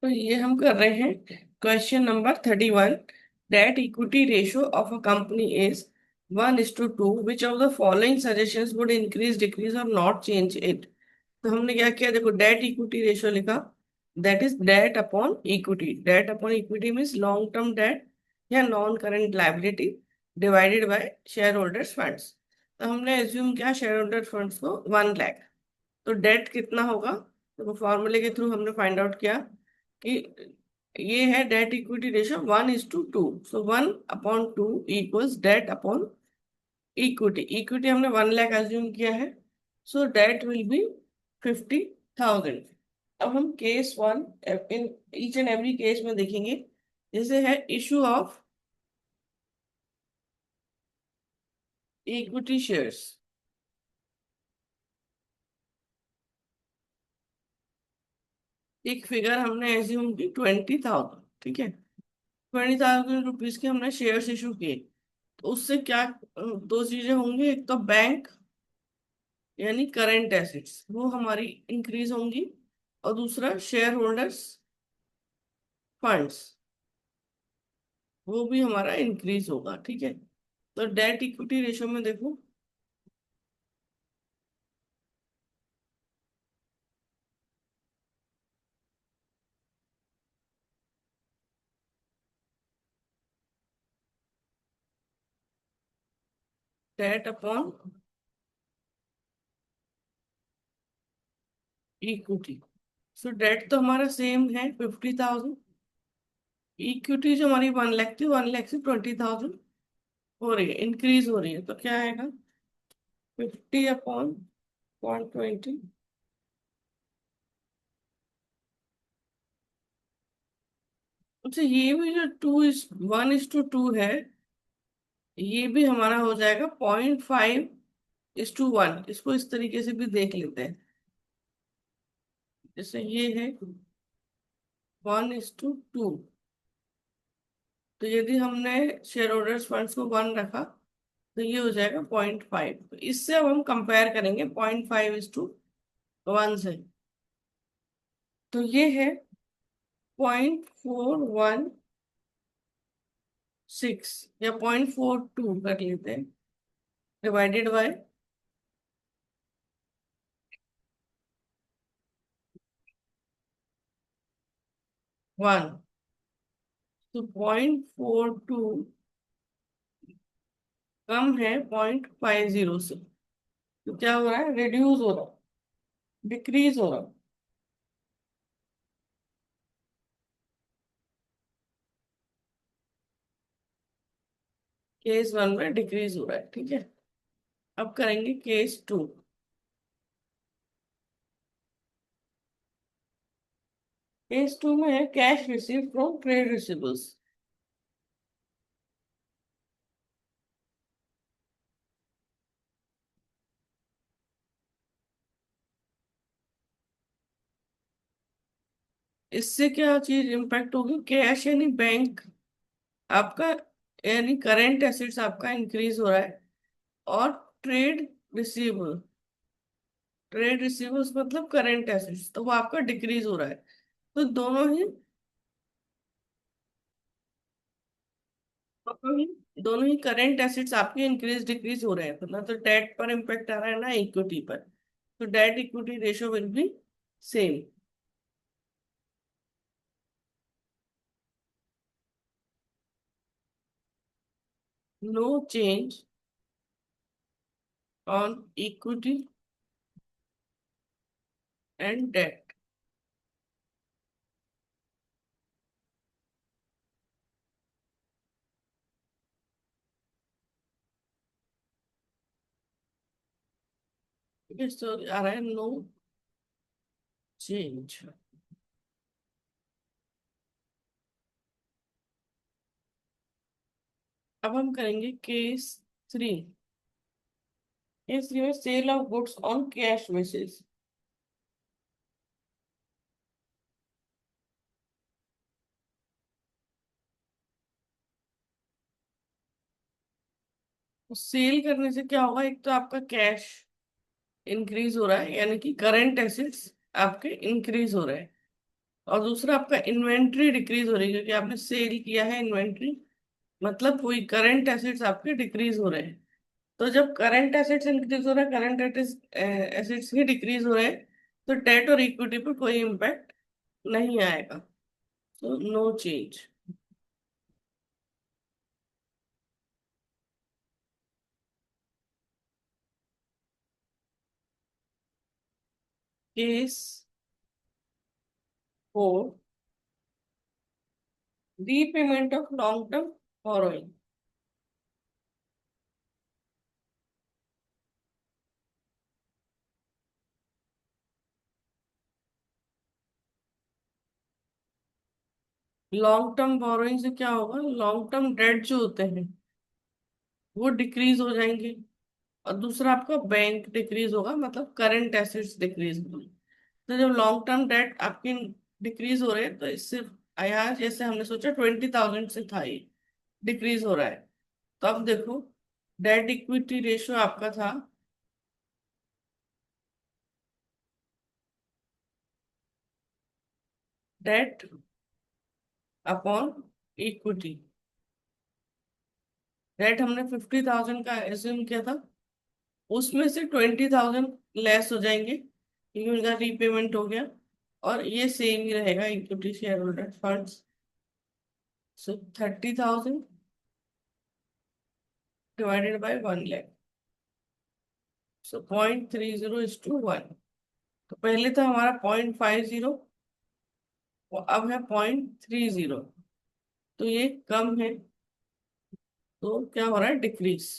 तो ये हम कर रहे हैं question number 31। Debt equity ratio of a company is 1:2। Which of the following suggestions would increase decrease और नॉट चेंज इट। तो हमने क्या किया, देखो डेट इक्विटी रेशियो लिखा। That is debt upon equity. Debt upon equity means long term debt या non current liability divided by share holders funds. तो हमने एज्यूम किया शेयर होल्डर फंड्स को 1 लाख। तो डेट कितना होगा, तो फॉर्मूले के थ्रू हमने फाइंड आउट किया कि ये है debt equity ratio 1:2। So 1/2 equals debt upon equity. Equity हमने 1 लाख अज्यूम किया है। So debt will be 50,000। अब हम case one in each and every case में देखेंगे। जैसे है इशू ऑफ इक्विटी शेयर्स। एक फिगर हमने एज्यूम की 20,000, ठीक है। 20,000 रुपीज के हमने शेयर्स इशू किए। तो उससे क्या दो चीजें होंगी, एक तो बैंक यानी करंट एसेट्स वो हमारी इंक्रीज होंगी, और दूसरा शेयर होल्डर्स फंड्स वो भी हमारा इंक्रीज होगा, ठीक है। तो डेट इक्विटी रेशियो में देखो, date upon equity. So debt तो हमारा सेम है 50,000। इक्विटी जो हमारी 1 लाख थी, 1 लाख से 20,000 हो रही है, इंक्रीज हो रही है। तो क्या आएगा, 50/120। अच्छा, ये भी जो 1:2 है, ये भी हमारा हो जाएगा 0.5:1। इसको इस तरीके से भी देख लेते हैं। जैसे ये है 1:2, तो यदि हमने शेयर होल्डर्स फंड्स को 1 रखा तो ये हो जाएगा 0.5। तो इससे अब हम कंपेयर करेंगे 0.5:1 से। तो ये है 0.416 या 0.42 कर लेते हैं, डिवाइडेड बाय 1। तो 0.42 कम है 0.50 से। तो क्या हो रहा है, रिड्यूस हो रहा है, डिक्रीज हो रहा है। केस वन में डिक्रीज हो रहा है, ठीक है। अब करेंगे केस टू। केस टू में है cash receive from trade receivables. इससे क्या चीज इम्पैक्ट होगी, कैश यानी बैंक आपका, यानी करंट एसेट्स आपका इंक्रीज हो रहा है। और ट्रेड रिसीवेबल, ट्रेड रिसीवेबल्स मतलब करंट एसेट्स, तो वो आपका डिक्रीज हो रहा है। तो दोनों ही करंट एसेट्स आपके इंक्रीज डिक्रीज हो रहे हैं। तो ना तो डेट पर इम्पैक्ट आ रहा है ना इक्विटी पर। तो debt equity ratio will be same. No change on equity and debt. तो आ रहा है नो चेंज। अब हम करेंगे केस थ्री। केस थ्री में sale of goods on cash basis. Sale करने से क्या होगा, एक तो आपका कैश इंक्रीज हो रहा है, यानी कि करंट एसेट्स आपके इंक्रीज हो रहे हैं। और दूसरा आपका इन्वेंट्री डिक्रीज हो रही है क्योंकि आपने सेल किया है इन्वेंट्री, मतलब वही करंट एसेट्स आपके डिक्रीज हो रहे हैं। तो जब करंट एसेट्स इंक्रीज हो रहा है, करंट एसेट्स ही डिक्रीज हो रहे हैं, तो डेट और इक्विटी पर कोई इम्पैक्ट नहीं आएगा। तो no change. Case 4, repayment of long term borrowing. Long term borrowing से क्या होगा, लॉन्ग टर्म डेट जो होते हैं वो डिक्रीज हो जाएंगे। और दूसरा आपका बैंक डिक्रीज होगा, मतलब करंट एसेट्स डिक्रीज होंगे। तो जब लॉन्ग टर्म डेट आपकी डिक्रीज हो रहे हैं तो इससे यहाँ जैसे हमने सोचा 20,000 से था ये, डिक्रीज हो रहा है। तो अब देखो, डेट इक्विटी रेशियो आपका था, डेट अपॉन इक्विटी। डेट हमने 50,000 का एज्यूम किया था, उसमें से 20,000 लेस हो जाएंगे क्योंकि उनका रीपेमेंट हो गया। और ये सेम ही रहेगा equity share holder funds. So 30,000 divided by 1 lakh, so 0.30:1। तो पहले था हमारा 0.50, अब है 0.30। तो ये कम है, तो क्या हो रहा है, डिक्रीज।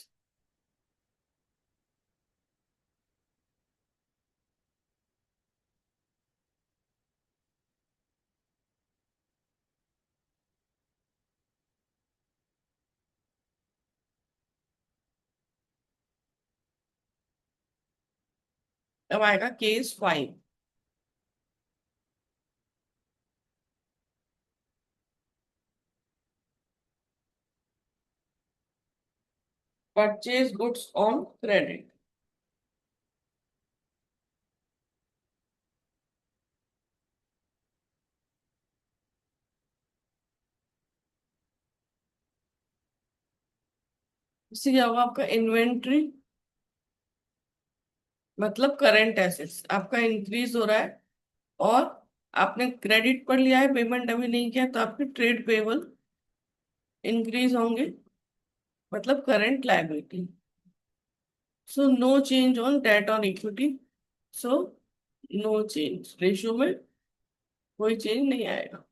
अब आएगा case 5। Purchase goods on credit. इससे क्या होगा, आपका इन्वेंट्री मतलब करंट एसेट्स आपका इंक्रीज हो रहा है। और आपने क्रेडिट पर लिया है, पेमेंट अभी नहीं किया, तो आपके ट्रेड पेबल इंक्रीज होंगे, मतलब current liability. So no change on debt on equity. So no change, ratio में कोई चेंज नहीं आएगा।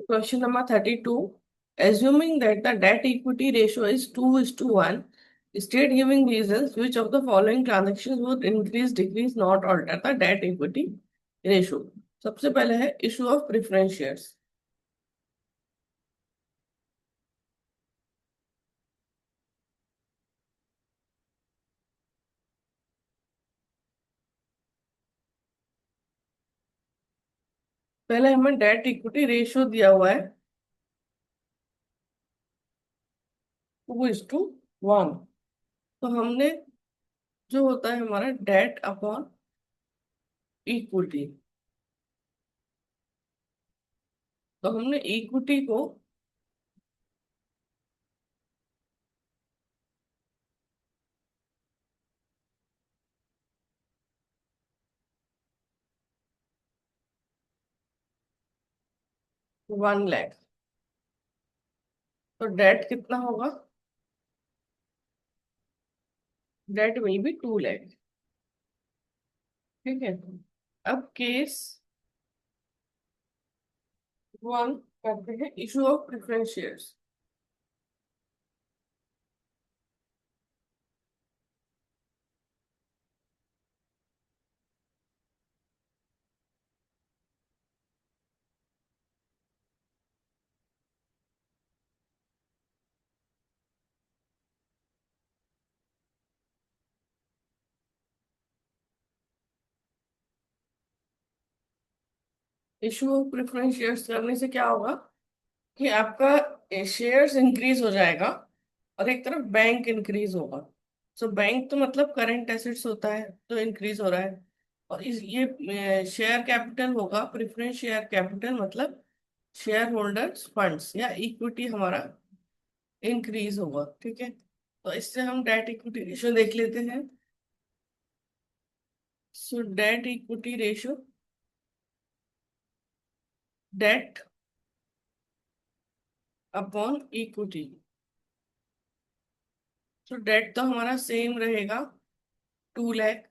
Question number 32. Assuming that the debt equity ratio is 2:1, state giving reasons which of the following transactions would increase, decrease, not alter the debt equity ratio. सबसे पहले है issue of preference shares। पहले हमें date equity ratio दिया हुआ है 2:1। तो हमने, जो होता है हमारा डेट अपॉन इक्विटी, तो हमने इक्विटी को 1 लाख, तो डेट कितना होगा, डेट विल बी 2 लाख। ठीक है। अब केस 1 करते हैं, issue of preference shares. Issue of preference shares करने से क्या होगा कि आपका शेयर्स इंक्रीज हो जाएगा और एक तरफ बैंक इंक्रीज होगा। सो बैंक तो मतलब करंट एसेट्स होता है तो इंक्रीज हो रहा है। और इस ये शेयर कैपिटल होगा, प्रेफरेंस शेयर कैपिटल मतलब शेयर होल्डर्स फंड्स या इक्विटी हमारा इंक्रीज होगा। ठीक है, तो इससे हम डेट इक्विटी रेशियो देख लेते हैं। So debt equity ratio, debt upon equity. तो डेट तो हमारा सेम रहेगा, 2 लाख,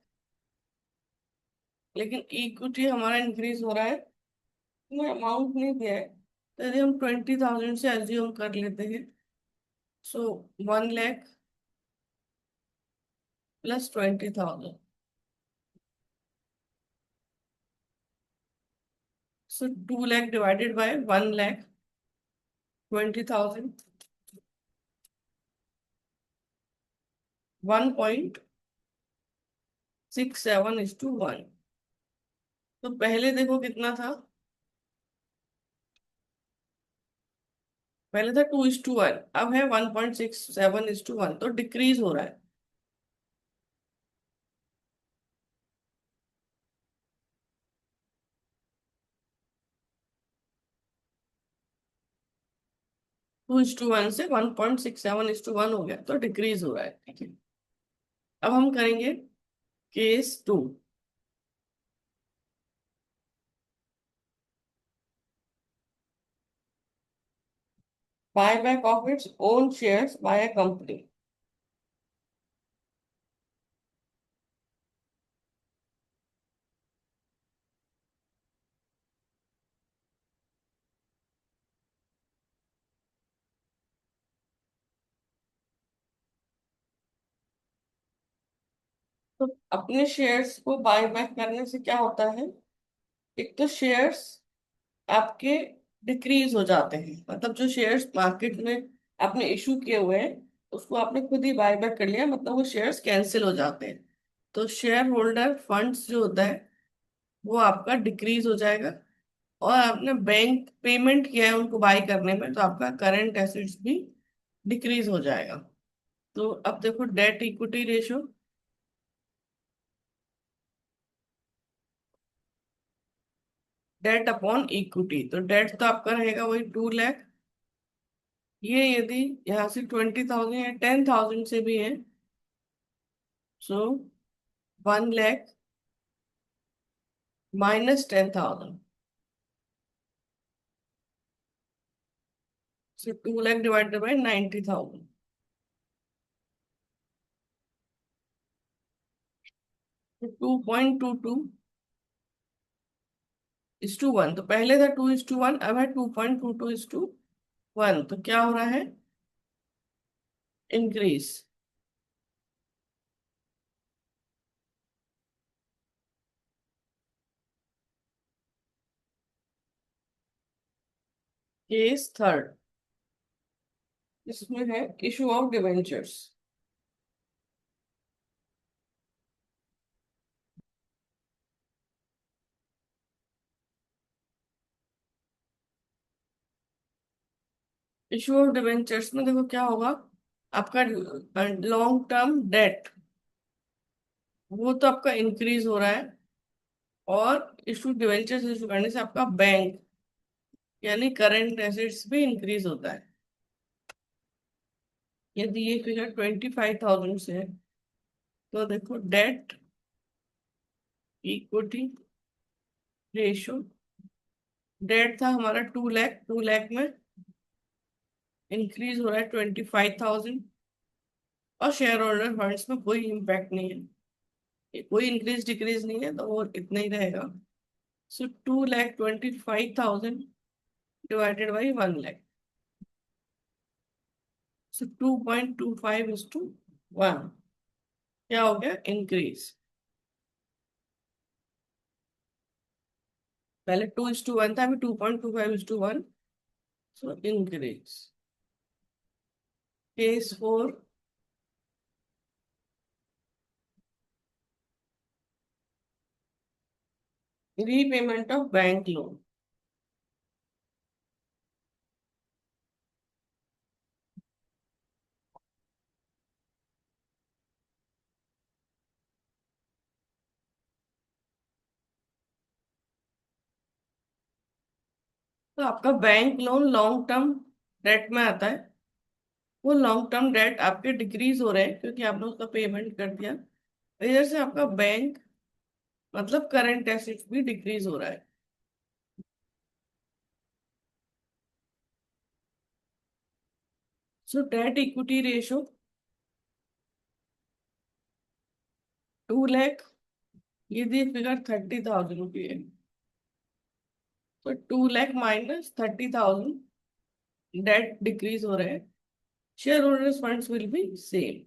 लेकिन इक्विटी हमारा इंक्रीज हो रहा है। मैं अमाउंट नहीं दिया है, तो यदि हम 20,000 से अज्यूम कर लेते हैं, सो 1 lakh plus 20,000, so 2 lakh divided by 1 lakh 20,000, 1.67:1। तो पहले देखो कितना था, पहले था 2:1, अब है 1.67:1, तो डिक्रीज हो रहा है। 2:1 से 1.67:1 हो गया, तो डिक्रीज हो रहा है। ठीक है, अब हम करेंगे case 2। Buyback of its own shares by a company. तो अपने शेयर्स को बाय बैक करने से क्या होता है, एक तो शेयर्स आपके डिक्रीज हो जाते हैं, मतलब जो शेयर्स मार्केट में आपने इशू किए हुए हैं उसको आपने खुद ही बाय बैक कर लिया, मतलब वो शेयर्स कैंसिल हो जाते हैं। तो शेयर होल्डर फंड्स जो होता है वो आपका डिक्रीज हो जाएगा। और आपने बैंक पेमेंट किया है उनको बाय करने में, तो आपका करंट एसेट्स भी डिक्रीज हो जाएगा। तो अब देखो debt equity ratio, debt upon equity, तो डेट तो आपका रहेगा वही 2 लाख। ये यदि यहाँ से 20,000 या 10,000 से भी है, सो 1 लाख -10,000, सो 2 लाख डिवाइडेड बाई 90,000, तो 2.22:1। तो पहले था 2:1, अब है 2.22:1, तो क्या हो रहा है, इंक्रीज। केस थर्ड, इसमें है issue of debentures. Issue of debentures में देखो क्या होगा, आपका लॉन्ग टर्म डेट वो तो आपका इंक्रीज हो रहा है, और इशू डिवेंचर्स इशू करने से आपका बैंक यानी करंट एसेट्स भी इंक्रीज होता है। यदि ये फिगर 25,000 से है, तो देखो डेट इक्विटी रेशो, डेट था हमारा 2 लाख, 2 लाख में इंक्रीज हो रहा है 25,000, और शेयर होल्डर फंड्स में कोई इम्पैक्ट नहीं है, ये कोई इंक्रीज डिक्रीज नहीं है, तो वो इतना ही रहेगा। सो 2,25,000 डिवाइडेड बाई 1 लाख, सो 2.25:1, क्या हो गया, इंक्रीज। पहले 2:1 था, अभी 2.25:1, so increase. Case 4, repayment of bank loan. तो आपका bank loan long term date में आता है। वो लॉन्ग टर्म डेट आपके डिक्रीज हो रहे हैं क्योंकि आपने उसका पेमेंट कर दिया। इधर से आपका बैंक मतलब करंट एसेट्स भी डिक्रीज हो रहा है। So debt equity ratio 2 lakh, ये दी फिगर 30,000 रुपये है। तो 2 लाख माइनस 30,000 डेट डिक्रीज हो रहे हैं। Share holders funds will be same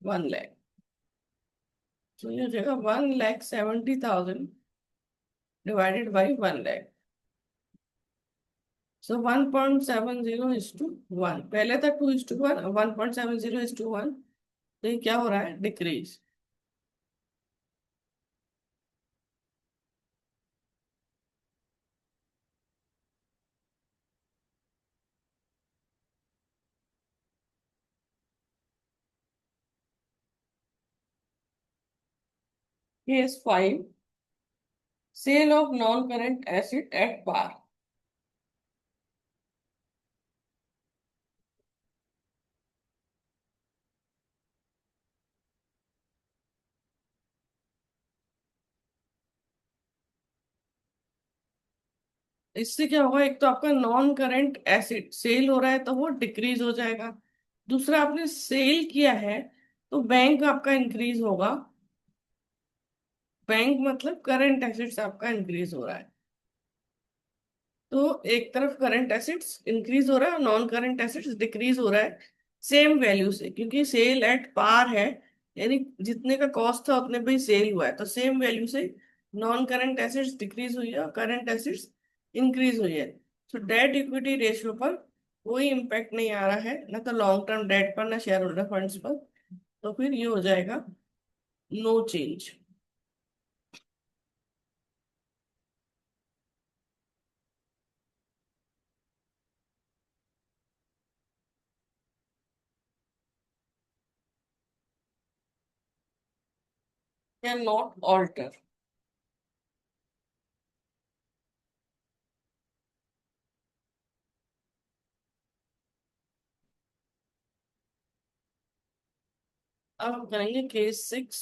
1 lakh. तो ये हो जाएगा 1,70,000 divided by 1 lakh. So 1.70 is to 1, पहले था 2 is to 1, 1.70 is to 1। तो ये क्या हो रहा है, decrease. Case 5, sale of non current asset at par. इससे क्या होगा, एक तो आपका नॉन करंट एसेट सेल हो रहा है तो वो डिक्रीज हो जाएगा। दूसरा आपने सेल किया है तो बैंक आपका इंक्रीज होगा। बैंक मतलब करंट एसेट्स आपका इंक्रीज हो रहा है। तो एक तरफ करंट एसेट्स इंक्रीज हो रहा है और नॉन करंट एसेट्स डिक्रीज हो रहा है सेम वैल्यू से, क्योंकि सेल एट पार है। यानी जितने का कॉस्ट था उतने पे ही सेल हुआ है, तो सेम वैल्यू से नॉन करंट एसेट्स डिक्रीज हुई है और करंट एसेट्स इंक्रीज हुई है। तो डेट इक्विटी रेशियो पर कोई इम्पैक्ट नहीं आ रहा है, ना तो लॉन्ग टर्म डेट पर ना शेयर होल्डर फंड्स पर। तो फिर ये हो जाएगा no change cannot alter. अब हम करेंगे case 6।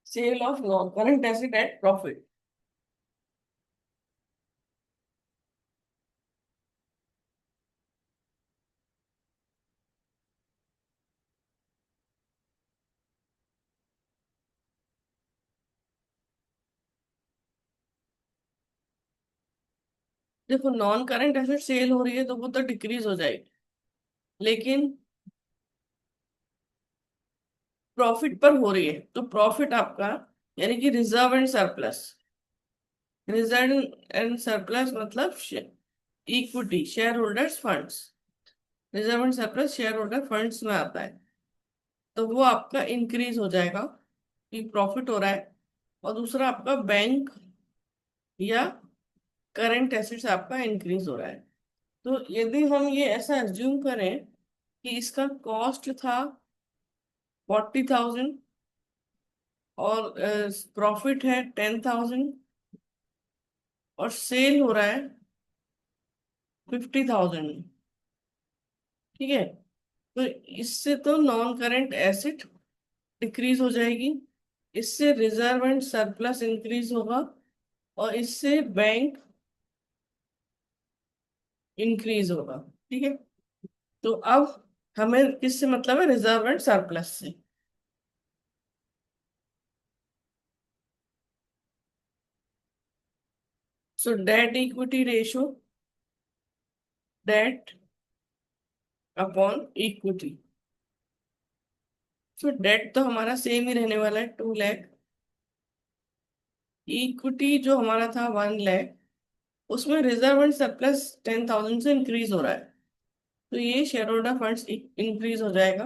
Sale of non current asset at profit. देखो, नॉन करंट एसेट सेल हो रही है तो वो तो डिक्रीज हो जाएगी, लेकिन प्रॉफिट पर हो रही है तो प्रॉफिट आपका, यानी कि reserve and surplus. Reserve and surplus मतलब equity share holders funds. Reserve and surplus share holder funds में आता है। तो वो आपका इंक्रीज हो जाएगा कि प्रॉफिट हो रहा है। और दूसरा आपका बैंक या करंट एसेट्स आपका इंक्रीज हो रहा है। तो यदि हम ये ऐसा एज्यूम करें कि इसका कॉस्ट था 40,000 और प्रॉफिट है 10,000 और सेल हो रहा है 50,000, ठीक है। तो इससे तो नॉन करंट एसेट डिक्रीज हो जाएगी, इससे रिजर्व एंड सरप्लस इंक्रीज होगा और इससे बैंक इंक्रीज होगा, ठीक है। तो अब हमें किससे मतलब है, रिजर्व एंड सरप्लस से। So debt equity ratio, debt upon equity. So debt तो हमारा सेम ही रहने वाला है 2 लाख। इक्विटी जो हमारा था 1 लाख, उसमें रिजर्व एंड सरप्लस 10,000 से इंक्रीज हो रहा है। तो ये शेयर होल्डर फंड्स इंक्रीज हो जाएगा।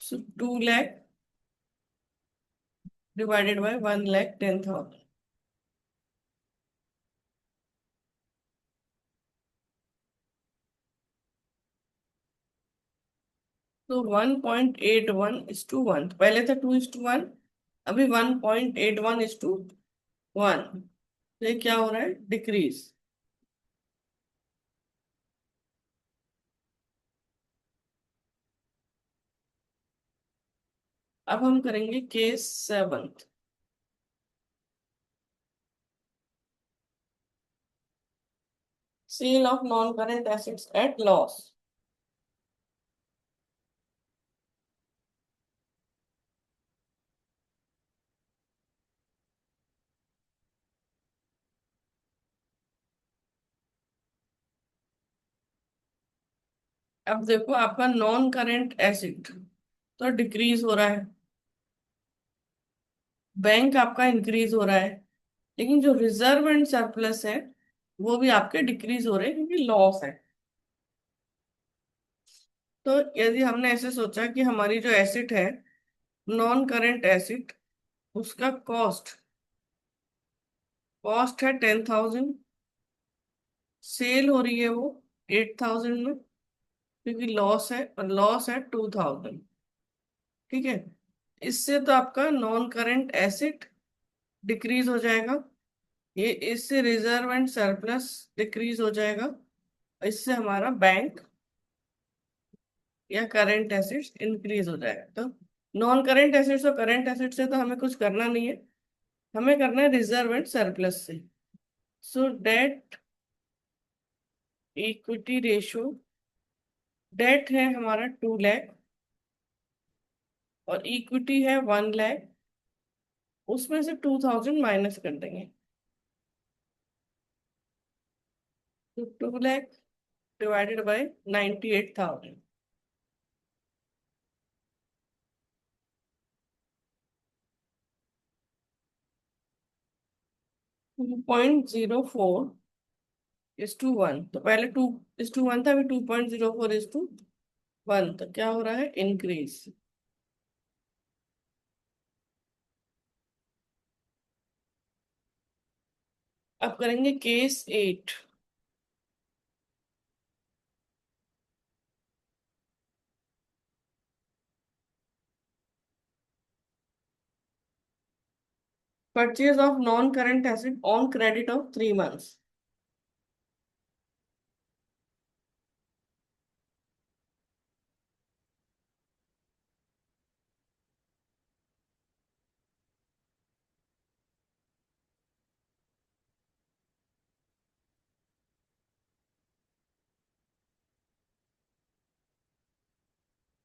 सो 2 लाख डिवाइडेड बाय 1,10,000। तो 1.81:1, पहले था 2:1, अभी 1.81:1। तो ये क्या हो रहा है? डिक्रीज। अब हम करेंगे case 7। Sale of non current assets at loss. अब देखो, आपका नॉन करेंट एसेट तो डिक्रीज हो रहा है, बैंक आपका इंक्रीज हो रहा है, लेकिन जो रिजर्व एंड सरप्लस है वो भी आपके डिक्रीज हो रहे हैं क्योंकि लॉस है। तो यदि हमने ऐसे सोचा कि हमारी जो एसेट है, नॉन करेंट एसेट, उसका कॉस्ट कॉस्ट है 10,000, सेल हो रही है वो 8,000 में, क्योंकि लॉस है और लॉस है 2,000। ठीक है, इससे तो आपका नॉन करेंट एसेट डिक्रीज हो जाएगा, ये इससे रिजर्व एंड सरप्लस डिक्रीज हो जाएगा, इससे हमारा बैंक या करंट एसेट्स इंक्रीज हो जाएगा। तो नॉन करंट एसेट्स और करंट एसेट से तो हमें कुछ करना नहीं है, हमें करना है रिजर्व एंड सरप्लस से। So debt equity ratio, date है हमारा 2 लाख और इक्विटी है 1 लाख, उसमें से 2,000 माइनस कर देंगे। तो 2 लाख डिवाइडेड बाई 98,000, 2.04:1। तो पहले 2:1 था, अभी 2.04:1। तो क्या हो रहा है? इंक्रीज। अब करेंगे case 8। Purchase of non current asset on credit of 3 months.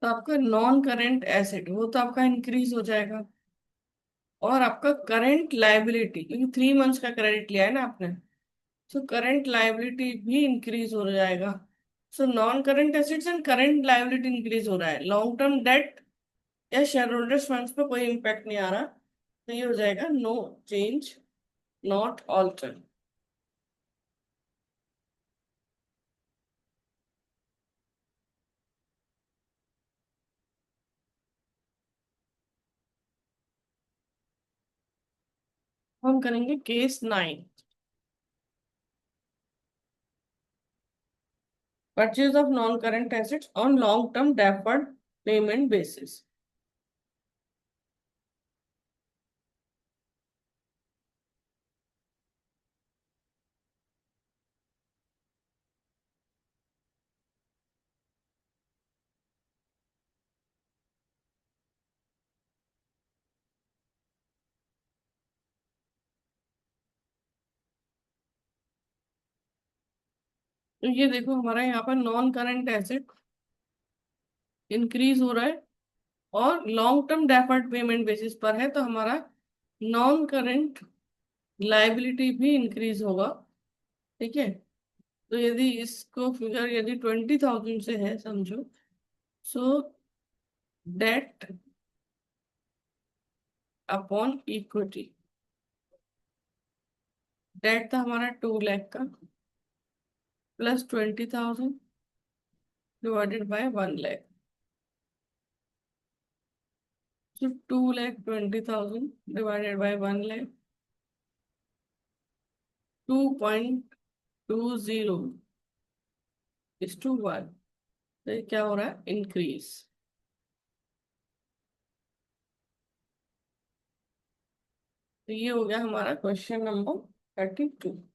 तो आपका नॉन करंट एसेट वो तो आपका इंक्रीज हो जाएगा, और आपका करंट लायबिलिटी, क्योंकि 3 मंथ्स का क्रेडिट लिया है ना आपने, तो करंट लायबिलिटी भी इंक्रीज हो जाएगा। So non current assets and current liability increase हो रहा है, लॉन्ग टर्म डेट या शेयर होल्डर्स फंड्स पे कोई इम्पैक्ट नहीं आ रहा। तो ये हो जाएगा नो चेंज, नॉट ऑल्टर। हम करेंगे case 9। Purchase of non current assets on long term deferred payment basis. तो ये देखो, हमारा यहाँ पर नॉन करंट एसेट इंक्रीज हो रहा है और long term deferred payment basis पर है, तो हमारा नॉन करंट लायबिलिटी भी इंक्रीज होगा। ठीक है, तो यदि इसको फिगर यदि 20,000 से है समझो, सो डेट अपॉन इक्विटी, डेट था हमारा 2 लाख का, plus 20,000 divided by 1 lakh. So 2,20,000 divided by 1 lakh, 2.20:1। तो ये क्या हो रहा है? इंक्रीज। तो ये हो गया हमारा क्वेश्चन नंबर 32।